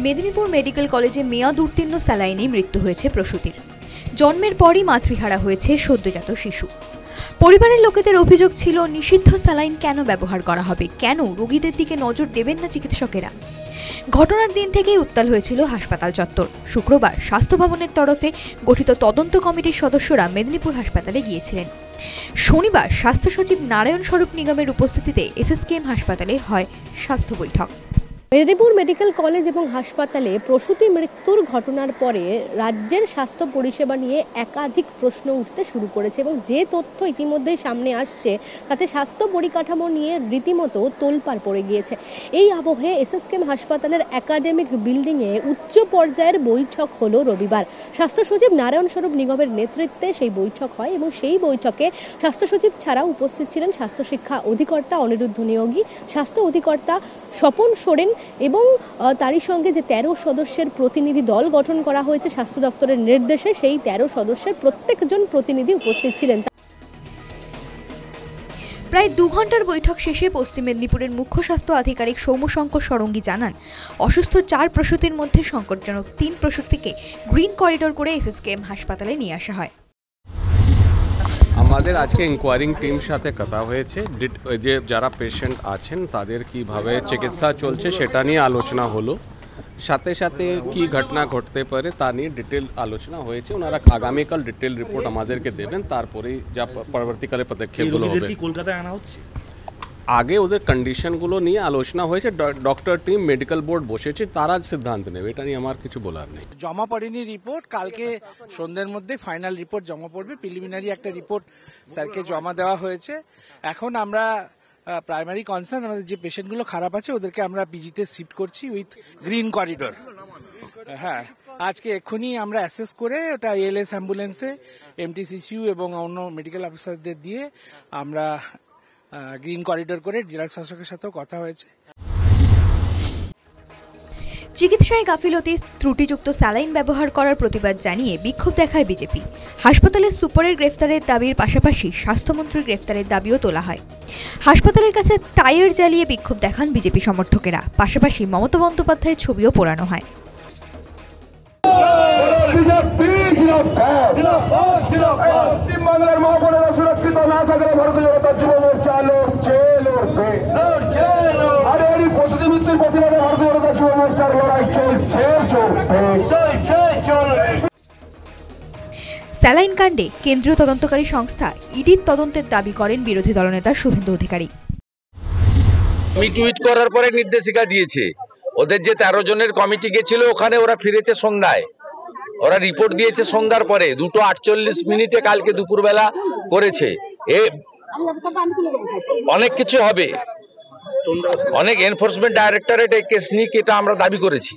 Medinipur medical কলেজে মেয়াদ উত্তীর্ণ স্যালাইনে মৃত্যু হয়েছে প্রসূতির। জন্মের পরই মাতৃহারা হয়েছে সদ্যজাত শিশু। পরিবারের লোকেদের অভিযোগ ছিল, নিষিদ্ধ স্যালাইন কেন ব্যবহার করা হবে, কেন রোগীদের দিকে নজর দেবেন না চিকিৎসকেরা। ঘটনার দিন থেকেই উত্তাল হয়েছিল হাসপাতাল চত্বর। শুক্রবার স্বাস্থ্য ভবনের তরফে গঠিত তদন্ত কমিটির সদস্যরা মেদিনীপুর হাসপাতালে গিয়েছিলেন। শনিবার স্বাস্থ্য সচিব নারায়ণ স্বরূপ নিগমের উপস্থিতিতে এসএসকেএম হাসপাতালে হয় স্বাস্থ্য বৈঠক। মেদিনীপুর মেডিকেল কলেজ এবং হাসপাতালে প্রসূতি মৃত্যুর ঘটনার পরে রাজ্যের স্বাস্থ্য পরিষেবা নিয়ে একাধিক প্রশ্ন উঠতে শুরু করেছে এবং যে তথ্য ইতিমধ্যেই সামনে আসছে তাতে স্বাস্থ্য পরিকাঠামো নিয়ে রীতিমতো তোলপাড় পড়ে গিয়েছে। এই আবহে এসএসকেএম হাসপাতালের একাডেমিক বিল্ডিংয়ে উচ্চ পর্যায়ের বৈঠক হলো রবিবার। স্বাস্থ্য সচিব নারায়ণ স্বরূপ নিগমের নেতৃত্বে সেই বৈঠক হয় এবং সেই বৈঠকে স্বাস্থ্য সচিব ছাড়াও উপস্থিত ছিলেন স্বাস্থ্য শিক্ষা অধিকর্তা অনিরুদ্ধ নিয়োগী, স্বাস্থ্য অধিকর্তা স্বপন সোরেন এবং তারই সঙ্গে যে 13 সদস্যের প্রতিনিধি দল গঠন করা হয়েছে স্বাস্থ্য দপ্তরের নির্দেশে, সেই 13 সদস্যের প্রত্যেকজন প্রতিনিধি উপস্থিত ছিলেন। প্রায় 2 ঘন্টার বৈঠক শেষে পশ্চিম মেদিনীপুরের মুখ্য স্বাস্থ্য আধিকারিক সৌম্যশঙ্কর সরঙ্গী জানান, অসুস্থ 4 প্রসূতির মধ্যে সংকটজনক 3 প্রসূতিকে গ্রিন করিডোর করে এসএসকেএম হাসপাতালে নিয়ে আসা হয়। আমাদের আজকে ইনকোয়ারিং টিম সাথে কথা হয়েছে, যে যারা পেশেন্ট আছেন তাদের কিভাবে চিকিৎসা চলছে সেটা নিয়ে আলোচনা হলো। সাথে সাথে কি ঘটনা ঘটতে পারে তা নিয়ে ডিটেল আলোচনা হয়েছে। ওনারা আগামীকাল ডিটেল রিপোর্ট আমাদেরকে দেবেন, তারপরেই যা পরবর্তীকালে পদক্ষেপগুলো হবে। কলকাতায় আনা হচ্ছে, আগে ওদের কন্ডিশনগুলো নিয়ে আলোচনা হয়েছে, ডক্টর টিম মেডিকেল বোর্ড বসেছে, তারা সিদ্ধান্ত নেবে। এটা নিয়ে আমার কিছু বলার নেই। জমা পড়েনি রিপোর্ট, কালকে সন্ধ্যের মধ্যে ফাইনাল রিপোর্ট জমা পড়বে। প্রিলিমিনারি একটা রিপোর্ট স্যারকে জমা দেওয়া হয়েছে। এখন আমরা প্রাইমারি কনসার্ন, আমাদের যে পেশেন্টগুলো খারাপ আছে ওদেরকে আমরা পিজিতে শিফট করছি উইথ গ্রিন করিডোর। হ্যাঁ, আজকে এক্ষুনি আমরা অ্যাসেস করে ওটা এএলএস অ্যাম্বুলেন্সে এমটিসিসিউ এবং অন্য মেডিকেল অফিসারদের দিয়ে আমরা গ্রিন করিডোর করে জেলা শাসকের সাথেও কথা হয়েছে। চিকিৎসায় গাফিলতি, ত্রুটিযুক্ত স্যালাইন ব্যবহার করার প্রতিবাদ জানিয়ে বিক্ষোভ দেখায় বিজেপি। হাসপাতালের সুপারের গ্রেফতারের দাবির পাশাপাশি স্বাস্থ্যমন্ত্রীর গ্রেফতারের দাবিও তোলা হয়। হাসপাতালের কাছে টায়ার জ্বালিয়ে বিক্ষোভ দেখান বিজেপি সমর্থকেরা। পাশাপাশি মমতা বন্দ্যোপাধ্যায়ের ছবিও পোড়ানো হয়। স্যালাইন কাণ্ডে কেন্দ্রীয় তদন্তকারী সংস্থা ইডির তদন্তের দাবি করেন বিরোধী দলনেতা শুভেন্দু অধিকারী। আমি টুইট করার পরে নির্দেশিকা দিয়েছে, ওদের যে 13 জনের কমিটি গেছিল ওখানে ওরা ফিরেছে সন্ধ্যায়, ওরা রিপোর্ট দিয়েছে সন্ধ্যার পরে 2:48 কালকে দুপুরবেলা করেছে। অনেক কিছু হবে, অনেক এনফোর্সমেন্ট ডাইরেক্টরেট এই কেস নিয়ে এটা আমরা দাবি করেছি।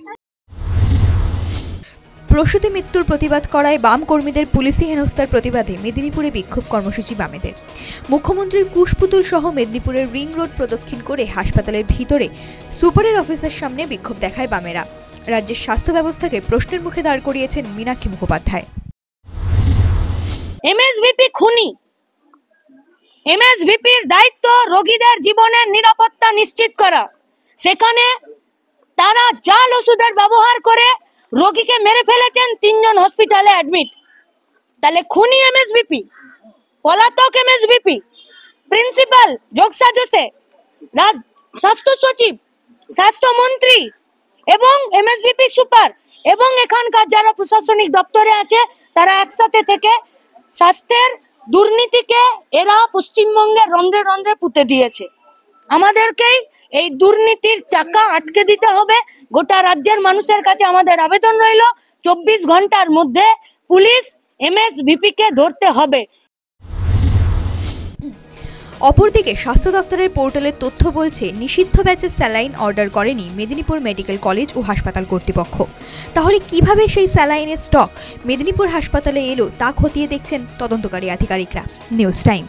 প্রসূতি মৃত্যুর প্রতিবাদ করায় বাম কর্মীদের পুলিশি হেনস্থার প্রতিবাদে মেদিনীপুরে বিক্ষোভ কর্মসূচি বামেদের। মুখ্যমন্ত্রীর কুশপুতুল সহ মেদিনীপুরের রিং রোড প্রদক্ষিণ করে হাসপাতালের ভিতরে সুপারের অফিসের সামনে বিক্ষোভ দেখায় বামেরা। রাজ্যের স্বাস্থ্য ব্যবস্থাকে প্রশ্নের মুখে দাঁড় করিয়েছেন মীনাক্ষী মুখোপাধ্যায়। এমএসভিপি খুনি, এমএসভিপির দায়িত্ব রোগীদের জীবনের নিরাপত্তা নিশ্চিত করা। সেখানে তারা জাল ওষুধের ব্যবহার করে রোগীকে মেরে ফেলেছেন, 3 জন হসপিটালে অ্যাডমিট। তাহলে খুনি এমএসভিপি, পলাতক এমএসভিপি, প্রিন্সিপাল যোগসাজশে স্বাস্থ্য সচিব, স্বাস্থ্যমন্ত্রী এবং এমএসভিপি সুপার এবং এখানকার যারা প্রশাসনিক দপ্তরে আছে তারা একসাথে থেকে স্বাস্থ্যের দুর্নীতিকে এরা পশ্চিমবঙ্গের রন্ধ্রে রন্ধ্রে পুঁতে দিয়েছে। আমাদেরকেই এই দুর্নীতির চাকা আটকে দিতে হবে। গোটা রাজ্যের মানুষের কাছে আমাদের আবেদন রইল, 24 ঘন্টার মধ্যে পুলিশ এমএসভিপিকে ধরতে হবে। অপরদিকে স্বাস্থ্য দপ্তরের পোর্টালের তথ্য বলছে, নিষিদ্ধ ব্যাচের স্যালাইন অর্ডার করেনি মেদিনীপুর মেডিকেল কলেজ ও হাসপাতাল কর্তৃপক্ষ। তাহলে কিভাবে সেই স্যালাইনের স্টক মেদিনীপুর হাসপাতালে এলো তা খতিয়ে দেখছেন তদন্তকারী আধিকারিকরা। News time.